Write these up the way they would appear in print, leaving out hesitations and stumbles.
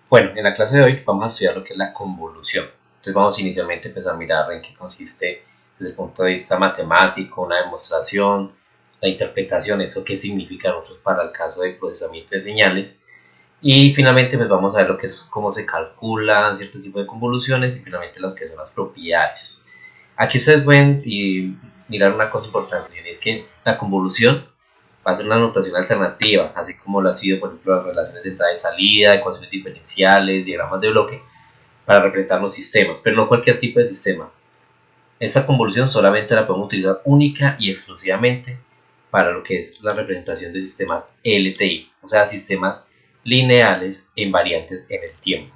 Bueno, en la clase de hoy vamos a estudiar lo que es la convolución. Entonces vamos inicialmente pues, a mirar en qué consiste desde el punto de vista matemático, una demostración, la interpretación, eso qué significa nosotros para el caso de procesamiento de señales. Y finalmente pues vamos a ver lo que es cómo se calculan cierto tipo de convoluciones y finalmente lo que son las propiedades. Aquí ustedes pueden mirar una cosa importante, y es que la convolución va a ser una notación alternativa, así como lo ha sido, por ejemplo, las relaciones de entrada y salida, ecuaciones diferenciales, diagramas de bloque, para representar los sistemas, pero no cualquier tipo de sistema. Esa convolución solamente la podemos utilizar única y exclusivamente para lo que es la representación de sistemas LTI, o sea, sistemas lineales e invariantes en el tiempo.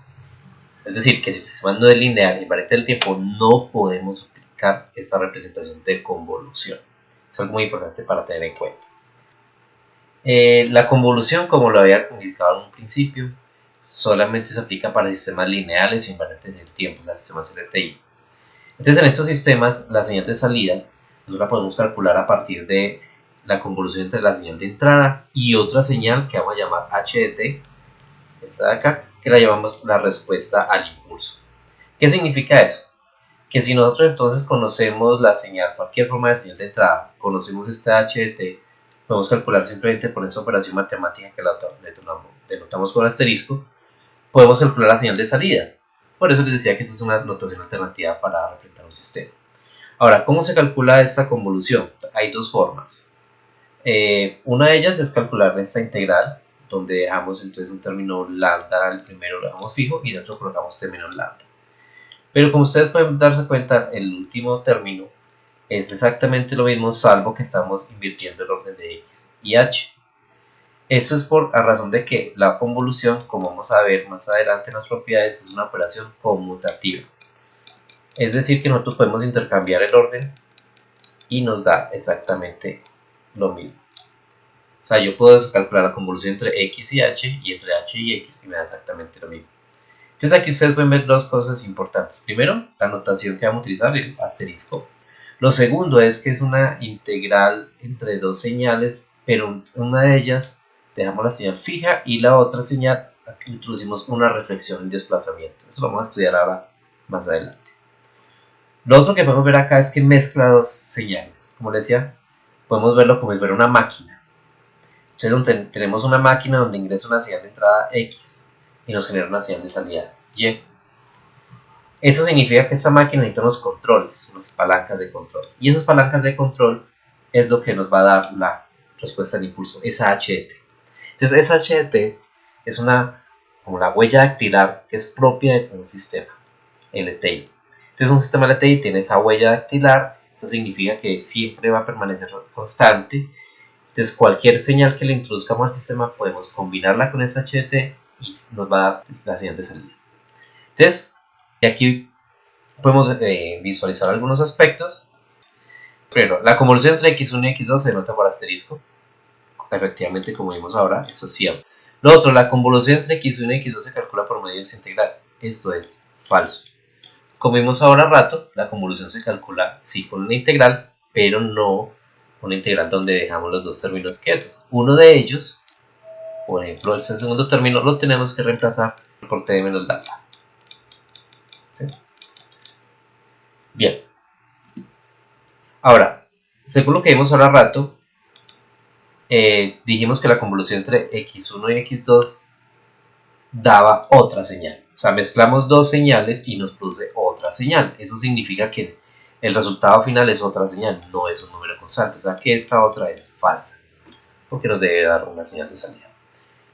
Es decir, que si el sistema no es lineal e invariante en el tiempo, no podemos aplicar esta representación de convolución. Es algo muy importante para tener en cuenta. La convolución, como lo había comunicado en un principio, solamente se aplica para sistemas lineales e invariantes del tiempo, o sea, sistemas LTI. Entonces, en estos sistemas, la señal de salida nosotros la podemos calcular a partir de la convolución entre la señal de entrada y otra señal que vamos a llamar HDT, esta de acá, que la llamamos la respuesta al impulso. ¿Qué significa eso? Que si nosotros entonces conocemos la señal, cualquier forma de señal de entrada, conocemos esta HDT, podemos calcular simplemente por esa operación matemática que la denotamos con asterisco, podemos calcular la señal de salida. Por eso les decía que esto es una notación alternativa para representar un sistema. Ahora, ¿cómo se calcula esta convolución? Hay dos formas. Una de ellas es calcular esta integral, donde dejamos entonces un término lambda, el primero lo dejamos fijo y el otro colocamos término lambda. Pero como ustedes pueden darse cuenta, el último término es exactamente lo mismo, salvo que estamos invirtiendo el orden de x y h. Eso es por la razón de que la convolución, como vamos a ver más adelante en las propiedades, es una operación conmutativa. Es decir, que nosotros podemos intercambiar el orden y nos da exactamente lo mismo. O sea, yo puedo calcular la convolución entre x y h y entre h y x y me da exactamente lo mismo. Entonces aquí ustedes pueden ver dos cosas importantes. Primero, la notación que vamos a utilizar, el asterisco. Lo segundo es que es una integral entre dos señales, pero una de ellas dejamos la señal fija y la otra señal introducimos una reflexión y desplazamiento. Eso lo vamos a estudiar ahora más adelante. Lo otro que podemos ver acá es que mezcla dos señales. Como les decía, podemos verlo como si fuera una máquina. Entonces tenemos una máquina donde ingresa una señal de entrada X y nos genera una señal de salida Y. Eso significa que esta máquina necesita unos controles, unas palancas de control. Y esas palancas de control es lo que nos va a dar la respuesta al impulso, esa HDT. Entonces esa HDT es como la huella dactilar que es propia de un sistema LTI. Entonces un sistema LTI tiene esa huella dactilar, eso significa que siempre va a permanecer constante. Entonces cualquier señal que le introduzcamos al sistema podemos combinarla con esa HDT y nos va a dar la señal de salida. Entonces, aquí podemos visualizar algunos aspectos. Primero, la convolución entre x1 y x2 se denota por asterisco. Efectivamente, como vimos ahora, esto es cierto. Lo otro, la convolución entre x1 y x2 se calcula por medio de esta integral. Esto es falso. Como vimos ahora rato, la convolución se calcula sí con una integral, pero no una integral donde dejamos los dos términos quietos. Uno de ellos, por ejemplo, el segundo término, lo tenemos que reemplazar por t menos lambda. ¿Sí? Bien. Ahora, según lo que vimos ahora rato, dijimos que la convolución entre x1 y x2 daba otra señal. O sea, mezclamos dos señales y nos produce otra señal. Eso significa que el resultado final es otra señal, no es un número constante. O sea, que esta otra es falsa, porque nos debe dar una señal de salida.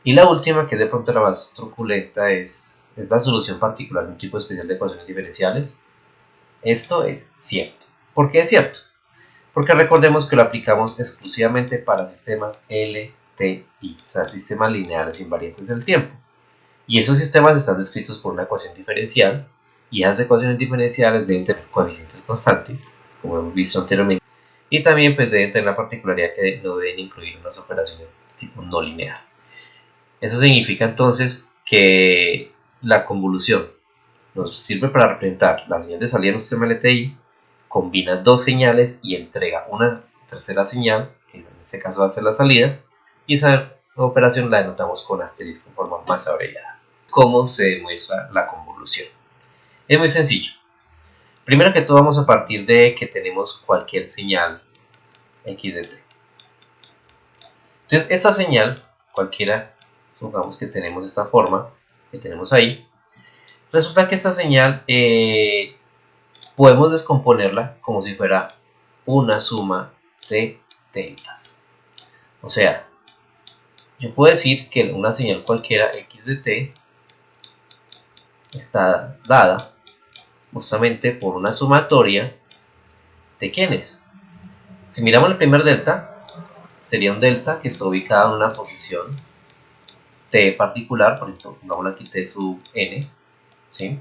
Y la última, que es de pronto la más truculenta, es la solución particular de un tipo especial de ecuaciones diferenciales. Esto es cierto. ¿Por qué es cierto? Porque recordemos que lo aplicamos exclusivamente para sistemas LTI, o sea, sistemas lineales invariantes del tiempo. Y esos sistemas están descritos por una ecuación diferencial, y esas ecuaciones diferenciales deben tener coeficientes constantes, como hemos visto anteriormente, y también pues deben tener la particularidad que no deben incluir unas operaciones de tipo no lineal. Eso significa entonces que la convolución nos sirve para representar la señal de salida en un sistema LTI, combina dos señales y entrega una tercera señal, que en este caso va a ser la salida, y esa operación la denotamos con asterisco en forma más abreviada. ¿Cómo se demuestra la convolución? Es muy sencillo. Primero que todo vamos a partir de que tenemos cualquier señal x de t. Entonces esta señal, cualquiera, supongamos que tenemos esta forma que tenemos ahí, resulta que esta señal podemos descomponerla como si fuera una suma de deltas. O sea, yo puedo decir que una señal cualquiera x de t está dada justamente por una sumatoria de ¿quiénes? Si miramos el primer delta, sería un delta que está ubicado en una posición t particular, por ejemplo, pongámoslo aquí t sub n, ¿sí?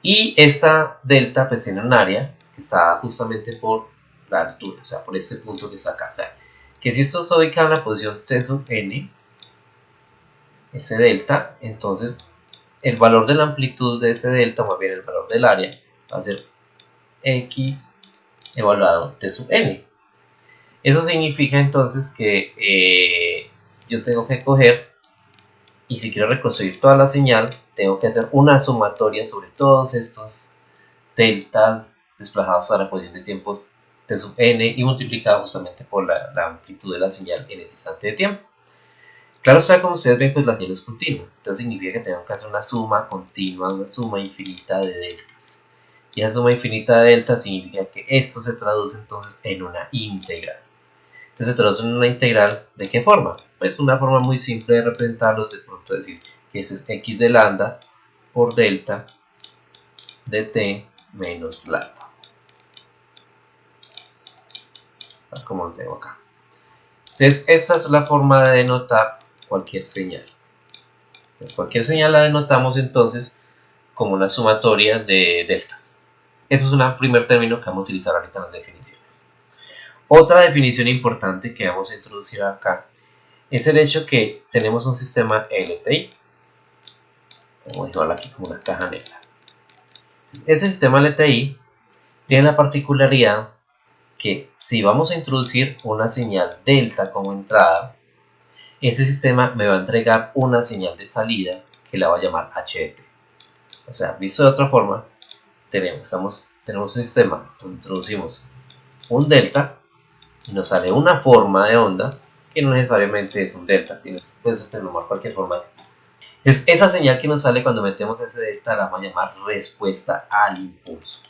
Y esta delta pues tiene un área que está justamente por la altura, o sea, por este punto que está acá. O sea, que si esto está ubicado en la posición t sub n, ese delta, entonces el valor de la amplitud de ese delta, o más bien el valor del área, va a ser x evaluado t sub n. Eso significa entonces que yo tengo que coger, y si quiero reconstruir toda la señal, tengo que hacer una sumatoria sobre todos estos deltas desplazados a la posición de tiempo t sub n y multiplicado justamente por la amplitud de la señal en ese instante de tiempo. Claro está, como ustedes ven, pues la señal es continua, entonces significa que tengo que hacer una suma continua, una suma infinita de deltas. Y esa suma infinita de deltas significa que esto se traduce entonces en una integral. Entonces se traduce en una integral, ¿de qué forma? Pues una forma muy simple de representarlo es de pronto decir que eso es x de lambda por delta de t menos lambda. Como lo tengo acá. Entonces esta es la forma de denotar cualquier señal. Entonces cualquier señal la denotamos entonces como una sumatoria de deltas. Eso es un primer término que vamos a utilizar ahorita en las definiciones. Otra definición importante que vamos a introducir acá es el hecho que tenemos un sistema LTI. Vamos a dejarlo aquí como una caja negra. Entonces, ese sistema LTI tiene la particularidad que si vamos a introducir una señal delta como entrada, ese sistema me va a entregar una señal de salida que la va a llamar HT. O sea, visto de otra forma, tenemos un sistema donde introducimos un delta y nos sale una forma de onda que no necesariamente es un delta, sino puede ser cualquier forma. Entonces, esa señal que nos sale cuando metemos ese delta la vamos a llamar respuesta al impulso.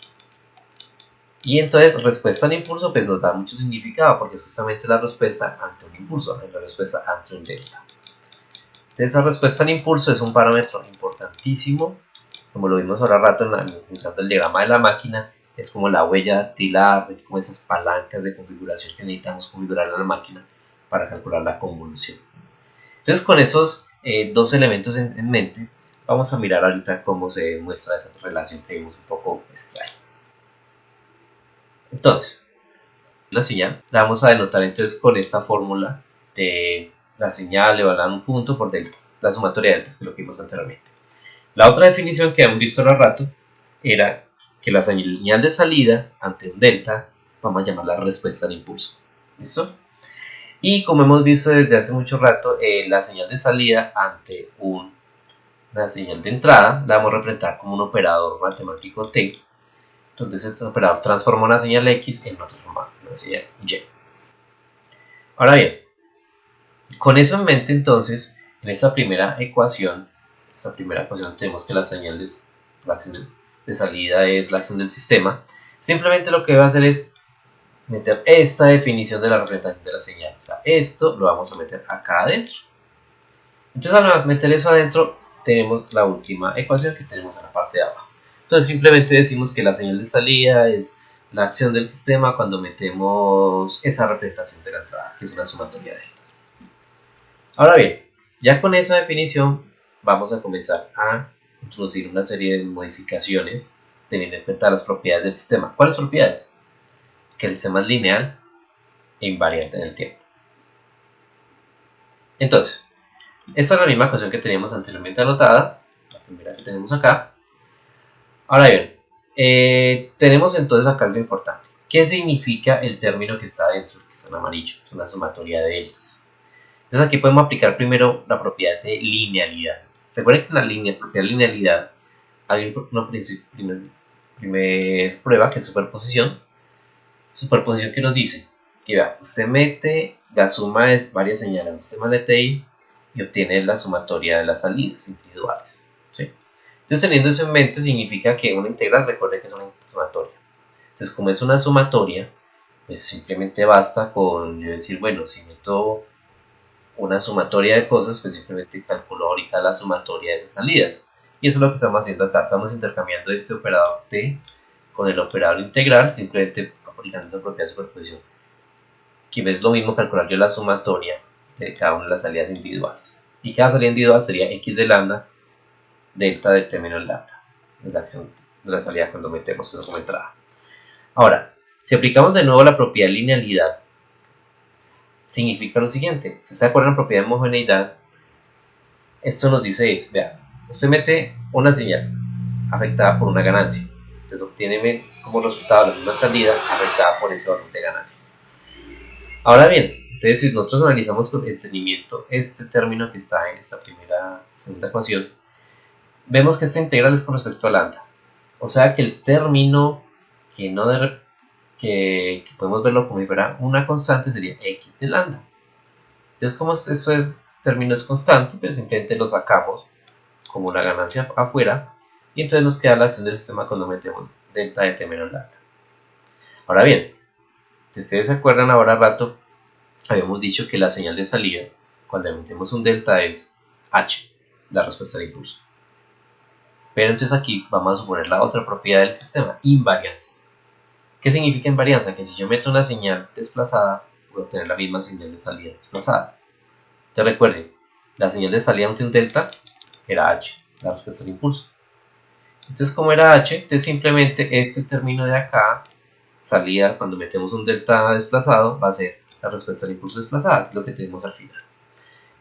Y entonces respuesta al impulso pues nos da mucho significado porque es justamente la respuesta ante un impulso, la respuesta ante un delta. Entonces esa respuesta al impulso es un parámetro importantísimo, como lo vimos ahora rato en el diagrama de la máquina, es como la huella dactilar, es como esas palancas de configuración que necesitamos configurar en la máquina para calcular la convolución. Entonces con esos dos elementos en mente, vamos a mirar ahorita cómo se muestra esa relación que vimos un poco extraña. Entonces, la señal la vamos a denotar entonces con esta fórmula de la señal evaluada en un punto por deltas, la sumatoria de deltas, que es lo que vimos anteriormente. La otra definición que hemos visto ahora rato era que la señal de salida ante un delta vamos a llamarla respuesta al impulso. ¿Listo? Y como hemos visto desde hace mucho rato, la señal de salida ante una señal de entrada la vamos a representar como un operador matemático t. Entonces este operador transforma una señal x en otra forma, una señal y. Ahora bien, con eso en mente entonces, en esta primera ecuación tenemos que la acción de salida es la acción del sistema. Simplemente lo que va a hacer es meter esta definición de la representación de la señal. O sea, esto lo vamos a meter acá adentro. Entonces al meter eso adentro, tenemos la última ecuación que tenemos en la parte de abajo. Entonces simplemente decimos que la señal de salida es la acción del sistema cuando metemos esa representación de la entrada, que es una sumatoria de deltas. Ahora bien, ya con esa definición vamos a comenzar a introducir una serie de modificaciones teniendo en cuenta las propiedades del sistema. ¿Cuáles propiedades? Que el sistema es lineal e invariante en el tiempo. Entonces, esta es la misma ecuación que teníamos anteriormente anotada, la primera que tenemos acá. Ahora bien, tenemos entonces acá algo importante. ¿Qué significa el término que está adentro, que está en amarillo? Es una sumatoria de deltas. Entonces aquí podemos aplicar primero la propiedad de linealidad. Recuerden que en la propiedad de linealidad hay una primer prueba que es superposición. Superposición que nos dice que vea, usted mete la suma de varias señales a un sistema de TI y obtiene la sumatoria de las salidas individuales, ¿sí? Entonces, teniendo eso en mente, significa que una integral, recuerde que es una sumatoria. Entonces, como es una sumatoria, pues simplemente basta con yo decir, bueno, si meto una sumatoria de cosas, pues simplemente calculo ahorita la sumatoria de esas salidas. Y eso es lo que estamos haciendo acá. Estamos intercambiando este operador t con el operador integral, simplemente aplicando esa propiedad de superposición. Aquí ves lo mismo calcular yo la sumatoria de cada una de las salidas individuales. Y cada salida individual sería x de lambda delta de t menos lambda. Es la acción de la salida cuando metemos eso como entrada. Ahora, si aplicamos de nuevo la propiedad de linealidad, significa lo siguiente. Si se acuerdan de la propiedad de homogeneidad, esto nos dice es, vea, usted mete una señal afectada por una ganancia. Entonces obtiene como resultado la misma salida afectada por ese valor de ganancia. Ahora bien, entonces si nosotros analizamos con detenimiento este término que está en esta segunda ecuación, vemos que esta integral es con respecto a lambda. O sea que el término que podemos verlo como si fuera una constante sería x de lambda. Entonces como este término es constante, pues simplemente lo sacamos como una ganancia afuera y entonces nos queda la acción del sistema cuando metemos delta de t menos lambda. Ahora bien, si ustedes se acuerdan ahora rato, habíamos dicho que la señal de salida cuando metemos un delta es h, la respuesta al impulso. Pero entonces aquí vamos a suponer la otra propiedad del sistema, invarianza. ¿Qué significa invarianza? Que si yo meto una señal desplazada, voy a obtener la misma señal de salida desplazada. Entonces recuerden, la señal de salida ante un delta era h, la respuesta al impulso. Entonces como era h, entonces simplemente este término de acá, salida cuando metemos un delta desplazado, va a ser la respuesta al impulso desplazada, que es lo que tenemos al final.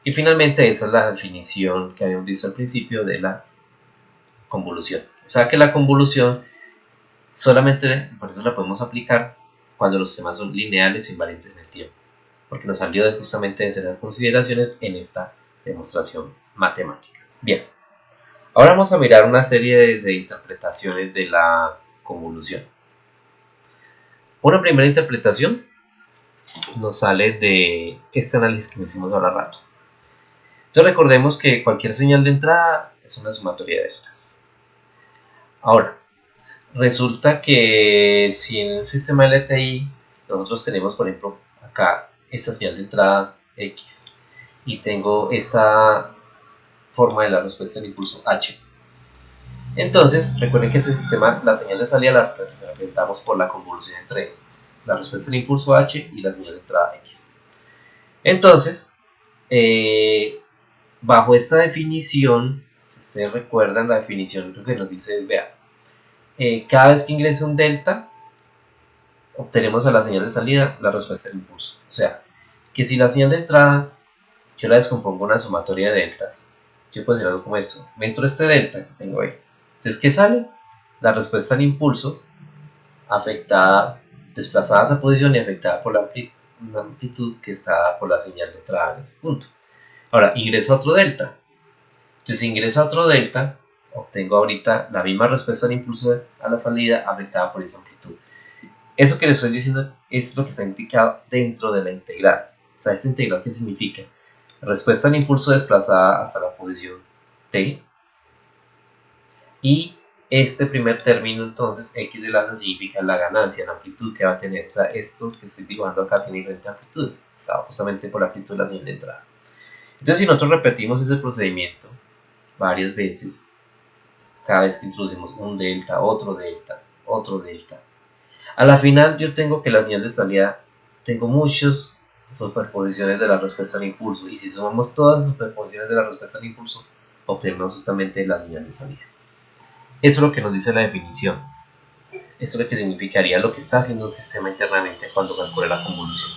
Y finalmente esa es la definición que habíamos visto al principio de la convolución. O sea que la convolución solamente, por eso la podemos aplicar cuando los sistemas son lineales e invariantes en el tiempo, porque nos salió justamente de esas consideraciones en esta demostración matemática. Bien, ahora vamos a mirar una serie de interpretaciones de la convolución. Una primera interpretación nos sale de este análisis que hicimos ahora rato. Entonces recordemos que cualquier señal de entrada es una sumatoria de estas. Ahora, resulta que si en un sistema LTI nosotros tenemos, por ejemplo, acá esta señal de entrada X y tengo esta forma de la respuesta del impulso H. Entonces, recuerden que ese sistema, la señal de salida la representamos por la convolución entre la respuesta del impulso H y la señal de entrada X. Entonces, bajo esta definición, si ustedes recuerdan la definición, lo que nos dice es, vea, cada vez que ingrese un delta, obtenemos a la señal de salida la respuesta del impulso. O sea, que si la señal de entrada yo la descompongo en una sumatoria de deltas, yo puedo decir algo como esto. Dentro de este delta que tengo ahí, entonces, ¿qué sale? La respuesta al impulso afectada, desplazada a esa posición y afectada por la amplitud que está por la señal de entrada en ese punto. Ahora, ingresa otro delta. Entonces, si ingresa otro delta, obtengo ahorita la misma respuesta al impulso a la salida afectada por esa amplitud. Eso que les estoy diciendo es lo que está indicado dentro de la integral. O sea, esta integral, ¿qué significa? Respuesta al impulso desplazada hasta la posición t. Y este primer término, entonces, x de lambda significa la ganancia, la amplitud que va a tener. O sea, esto que estoy dibujando acá tiene diferentes amplitudes. Está justamente por la amplitud de la señal de entrada. Entonces, si nosotros repetimos ese procedimiento varias veces, cada vez que introducimos un delta, otro delta, otro delta, a la final yo tengo que la señal de salida, tengo muchas superposiciones de la respuesta al impulso, y si sumamos todas las superposiciones de la respuesta al impulso, obtenemos justamente la señal de salida. Eso es lo que nos dice la definición. Eso es lo que significaría lo que está haciendo un sistema internamente cuando calcula la convolución.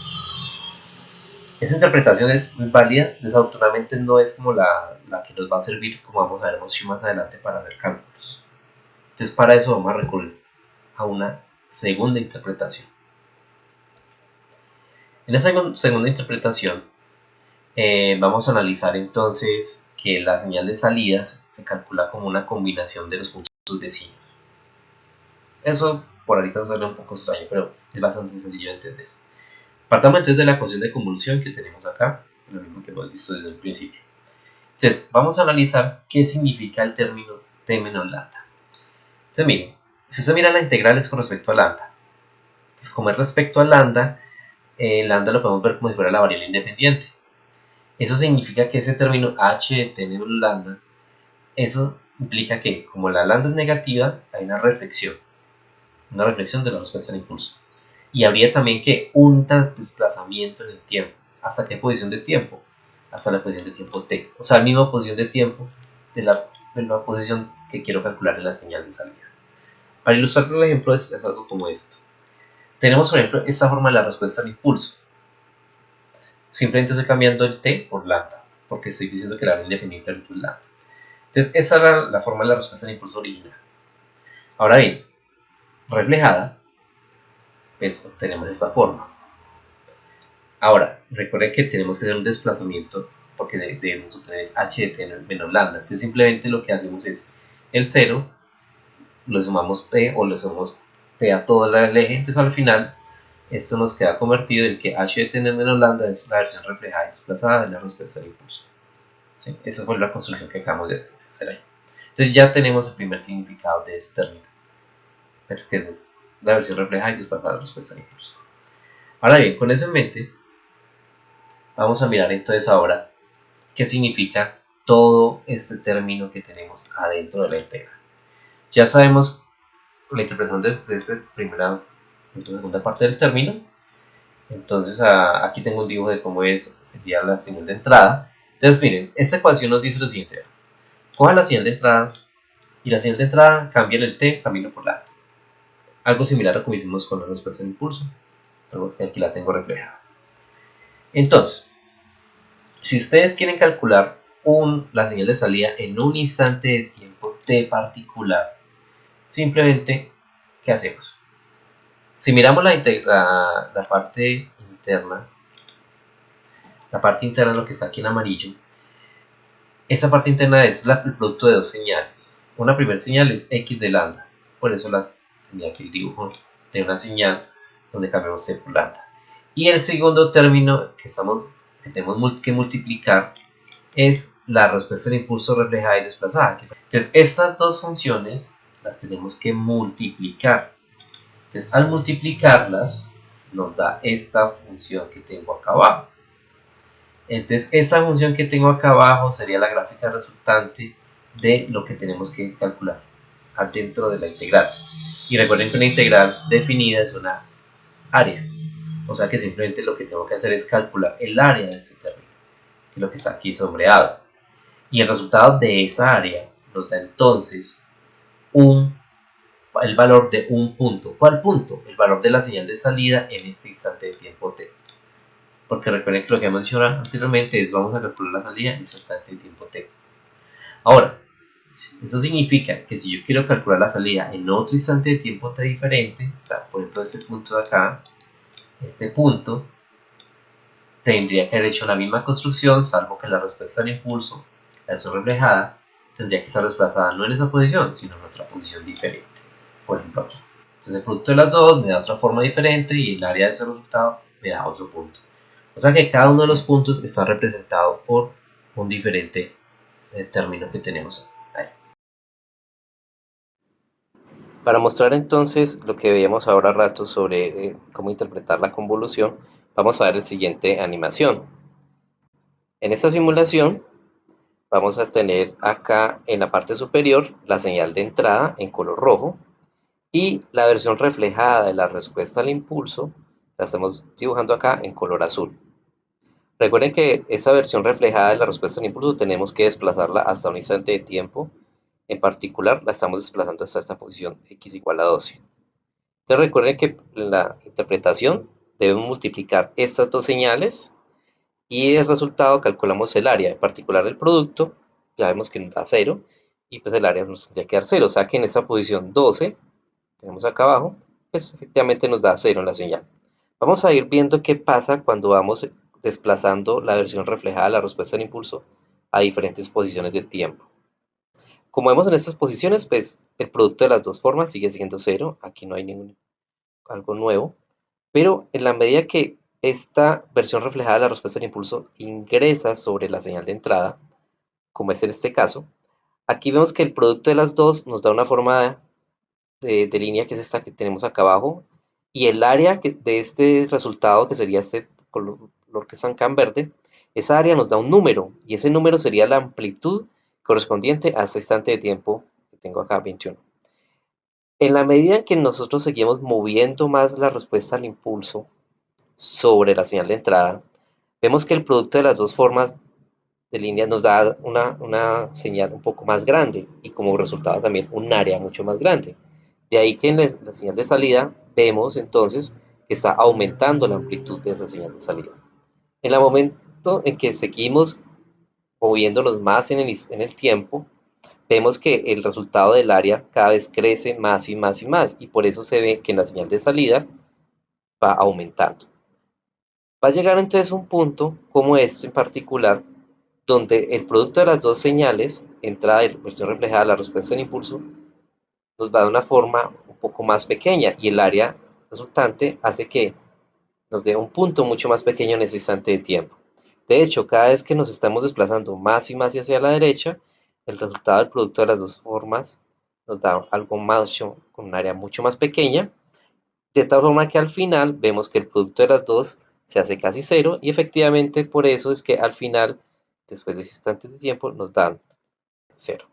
Esa interpretación es muy válida, desafortunadamente no es como la que nos va a servir, como vamos a ver mucho más adelante, para hacer cálculos. Entonces para eso vamos a recurrir a una segunda interpretación. En esa segunda interpretación vamos a analizar entonces que la señal de salida se calcula como una combinación de los puntos vecinos. Eso por ahorita suena un poco extraño, pero es bastante sencillo de entender. Partamos entonces de la ecuación de convolución que tenemos acá, lo mismo que hemos visto desde el principio. Entonces, vamos a analizar qué significa el término t menos lambda. Entonces, miren, si usted mira la integral es con respecto a lambda. Entonces, como es respecto a lambda, lambda lo podemos ver como si fuera la variable independiente. Eso significa que ese término h de t menos lambda, eso implica que como la lambda es negativa, hay una reflexión de la respuesta al impulso. Y habría también que un desplazamiento en el tiempo. ¿Hasta qué posición de tiempo? Hasta la posición de tiempo t. O sea, la misma posición de tiempo de la posición que quiero calcular en la señal de salida. Para ilustrar el ejemplo es algo como esto. Tenemos, por ejemplo, esta forma de la respuesta al impulso. Simplemente estoy cambiando el t por lambda, porque estoy diciendo que la variable independiente es lambda. Entonces, esa era la forma de la respuesta al impulso original. Ahora bien, reflejada, pues obtenemos esta forma. Ahora, recuerden que tenemos que hacer un desplazamiento porque debemos obtener h de t menos lambda. Entonces simplemente lo que hacemos es el 0, lo sumamos t o le sumamos t a todo el eje. Entonces al final esto nos queda convertido en que h de t menos lambda es la versión reflejada y desplazada de la respuesta al impulso. ¿Sí? Esa fue la construcción que acabamos de hacer ahí. Entonces ya tenemos el primer significado de este término, que es la versión reflejada y desplazada de la respuesta al impulso. Ahora bien, con eso en mente, vamos a mirar entonces ahora qué significa todo este término que tenemos adentro de la integral. Ya sabemos la interpretación de esta segunda parte del término. Entonces aquí tengo un dibujo de cómo sería la señal de entrada. Entonces miren, esta ecuación nos dice lo siguiente. Coja la señal de entrada y la señal de entrada cambia el t, cambia por la. Algo similar a como hicimos con la respuesta del impulso. Algo que aquí la tengo reflejada. Entonces, si ustedes quieren calcular la señal de salida en un instante de tiempo t particular, simplemente, ¿qué hacemos? Si miramos la parte interna, lo que está aquí en amarillo, esa parte interna es el producto de dos señales. Una primera señal es x de lambda, por eso tenía aquí el dibujo de una señal donde cambiamos t por lambda. Y el segundo término que tenemos que multiplicar es la respuesta del impulso reflejada y desplazada. Entonces, estas dos funciones las tenemos que multiplicar. Entonces, al multiplicarlas, nos da esta función que tengo acá abajo. Entonces, esta función que tengo acá abajo sería la gráfica resultante de lo que tenemos que calcular adentro de la integral. Y recuerden que una integral definida es una área. O sea que simplemente lo que tengo que hacer es calcular el área de este término, que es lo que está aquí sombreado. Y el resultado de esa área nos da entonces el valor de un punto. ¿Cuál punto? El valor de la señal de salida en este instante de tiempo t. Porque recuerden que lo que hemos dicho anteriormente es vamos a calcular la salida en este instante de tiempo t. Ahora, eso significa que si yo quiero calcular la salida en otro instante de tiempo t diferente, o sea, por ejemplo este punto de acá, este punto, tendría que haber hecho la misma construcción, salvo que la respuesta al impulso, la versión reflejada, tendría que estar desplazada no en esa posición, sino en otra posición diferente. Por ejemplo aquí. Entonces el producto de las dos me da otra forma diferente y el área de ese resultado me da otro punto. O sea que cada uno de los puntos está representado por un diferente término que tenemos ahí. Para mostrar entonces lo que veíamos ahora rato sobre cómo interpretar la convolución, vamos a ver la siguiente animación. En esta simulación vamos a tener acá en la parte superior la señal de entrada en color rojo y la versión reflejada de la respuesta al impulso la estamos dibujando acá en color azul. Recuerden que esa versión reflejada de la respuesta al impulso tenemos que desplazarla hasta un instante de tiempo. En particular la estamos desplazando hasta esta posición x igual a 12. Entonces recuerden que en la interpretación debemos multiplicar estas dos señales y el resultado calculamos el área, en particular el producto, ya vemos que nos da 0 y pues el área nos tendría que dar 0, o sea que en esta posición 12 tenemos acá abajo, pues efectivamente nos da 0 en la señal. Vamos a ir viendo qué pasa cuando vamos desplazando la versión reflejada de la respuesta al impulso a diferentes posiciones de tiempo. Como vemos en estas posiciones, pues el producto de las dos formas sigue siendo cero, aquí no hay algo nuevo, pero en la medida que esta versión reflejada de la respuesta del impulso ingresa sobre la señal de entrada, como es en este caso, aquí vemos que el producto de las dos nos da una forma de línea que es esta que tenemos acá abajo, y el área de este resultado, que sería este color que está acá en verde, esa área nos da un número, y ese número sería la amplitud correspondiente a este instante de tiempo que tengo acá, 21. En la medida en que nosotros seguimos moviendo más la respuesta al impulso sobre la señal de entrada, vemos que el producto de las dos formas de línea nos da una señal un poco más grande y como resultado también un área mucho más grande. De ahí que en la señal de salida vemos entonces que está aumentando la amplitud de esa señal de salida. En el momento en que seguimos moviéndonos más en el tiempo, vemos que el resultado del área cada vez crece más y más y más, y por eso se ve que en la señal de salida va aumentando. Va a llegar entonces un punto como este en particular, donde el producto de las dos señales, entrada y versión reflejada, la respuesta del impulso, nos va a dar una forma un poco más pequeña, y el área resultante hace que nos dé un punto mucho más pequeño en ese instante de tiempo. De hecho, cada vez que nos estamos desplazando más y más hacia la derecha, el resultado del producto de las dos formas nos da algo más, con un área mucho más pequeña, de tal forma que al final vemos que el producto de las dos se hace casi cero, y efectivamente por eso es que al final, después de ese instante de tiempo, nos dan cero.